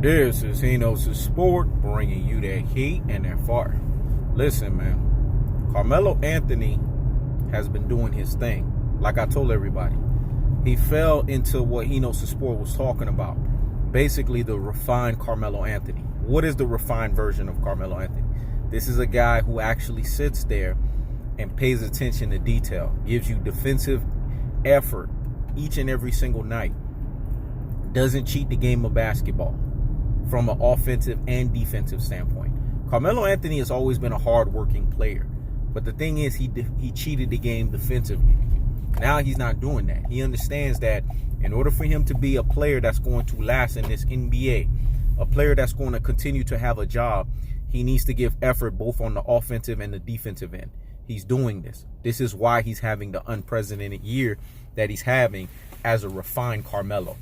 This is He Knows His Sport, bringing you that heat and that fire. Listen, man. Carmelo Anthony has been doing his thing. Like I told everybody, he fell into what He Knows His Sport was talking about. Basically, the refined Carmelo Anthony. What is the refined version of Carmelo Anthony? This is a guy who actually sits there and pays attention to detail, gives you defensive effort each and every single night, doesn't cheat the game of basketball from an offensive and defensive standpoint. Carmelo Anthony has always been a hard-working player, but the thing is, he cheated the game defensively. Now he's not doing that. He understands that in order for him to be a player that's going to last in this NBA, a player that's going to continue to have a job, he needs to give effort both on the offensive and the defensive end. He's doing this. This is why he's having the unprecedented year that he's having as a refined Carmelo.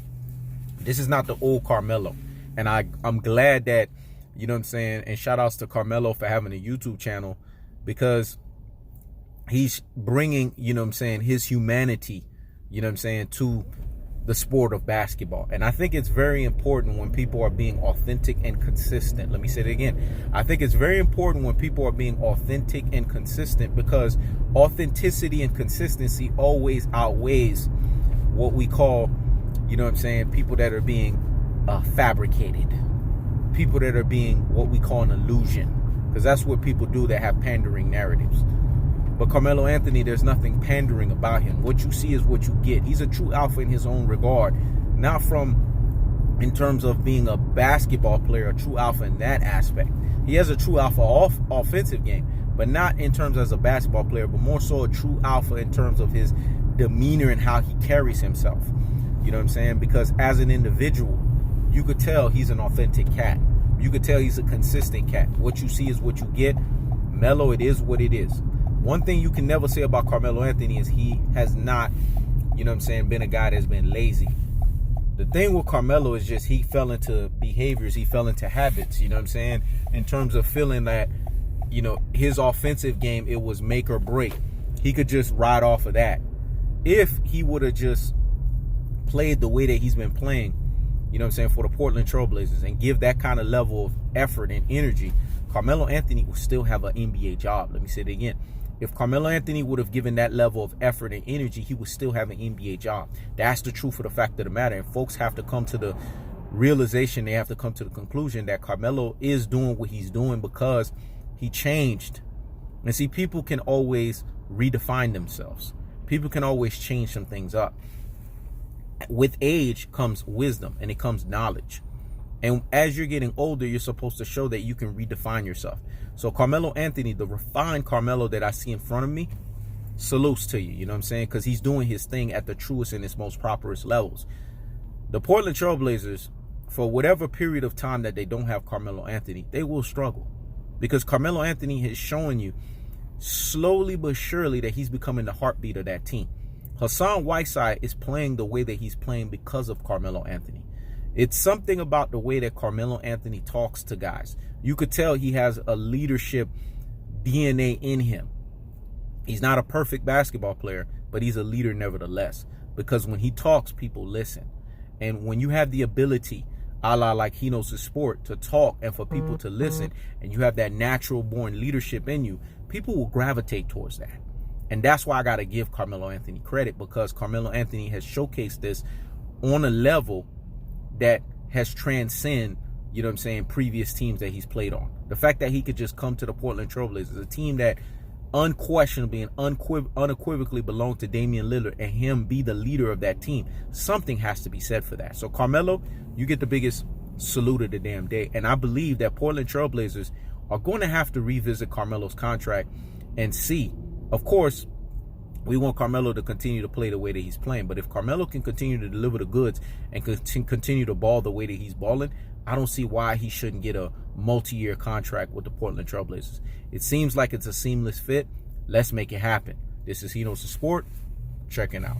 This is not the old Carmelo. And I'm glad that, you know what I'm saying, and shout outs to Carmelo for having a YouTube channel, because he's bringing, you know what I'm saying, his humanity, you know what I'm saying, to the sport of basketball. And I think it's very important when people are being authentic and consistent. Let me say it again. I think it's very important when people are being authentic and consistent, because authenticity and consistency always outweighs what we call, you know what I'm saying, people that are being fabricated, people that are being what we call an illusion, because that's what people do that have pandering narratives. But Carmelo Anthony, there's nothing pandering about him. What you see is what you get. He's a true alpha in his own regard, not from in terms of being a basketball player, a true alpha in that aspect. He has a true alpha offensive game, but not in terms as a basketball player, but more so a true alpha in terms of his demeanor and how he carries himself. You know what I'm saying? Because as an individual, you could tell he's an authentic cat. You could tell he's a consistent cat. What you see is what you get. Melo, it is what it is. One thing you can never say about Carmelo Anthony is he has not, you know what I'm saying, been a guy that's been lazy. The thing with Carmelo is just he fell into behaviors, he fell into habits, you know what I'm saying, in terms of feeling that, you know, his offensive game, it was make or break. He could just ride off of that. If he would have just played the way that he's been playing, you know what I'm saying, for the Portland Trailblazers, and give that kind of level of effort and energy, Carmelo Anthony will still have an NBA job. Let me say it again. If Carmelo Anthony would have given that level of effort and energy, he would still have an NBA job. That's the truth of the fact of the matter. And folks have to come to the realization, they have to come to the conclusion that Carmelo is doing what he's doing because he changed. And see, people can always redefine themselves. People can always change some things up. With age comes wisdom, and it comes knowledge. And as you're getting older, you're supposed to show that you can redefine yourself. So Carmelo Anthony, the refined Carmelo that I see in front of me, salutes to you, you know what I'm saying? Because he's doing his thing at the truest and its most properest levels. The Portland Trailblazers, for whatever period of time that they don't have Carmelo Anthony, they will struggle. Because Carmelo Anthony is showing you slowly but surely that he's becoming the heartbeat of that team. Hassan Whiteside is playing the way that he's playing because of Carmelo Anthony. It's something about the way that Carmelo Anthony talks to guys. You could tell he has a leadership DNA in him. He's not a perfect basketball player, but he's a leader nevertheless. Because when he talks, people listen. And when you have the ability, a la like He Knows His Sport, to talk and for people to listen, and you have that natural born leadership in you, people will gravitate towards that. And that's why I got to give Carmelo Anthony credit, because Carmelo Anthony has showcased this on a level that has transcended, you know what I'm saying, previous teams that he's played on. The fact that he could just come to the Portland Trailblazers, a team that unquestionably and unequivocally belonged to Damian Lillard, and him be the leader of that team, something has to be said for that. So Carmelo, you get the biggest salute of the damn day. And I believe that Portland Trailblazers are going to have to revisit Carmelo's contract and see. Of course, we want Carmelo to continue to play the way that he's playing. But if Carmelo can continue to deliver the goods and continue to ball the way that he's balling, I don't see why he shouldn't get a multi-year contract with the Portland Trailblazers. It seems like it's a seamless fit. Let's make it happen. This is He Knows the Sport. Checking out.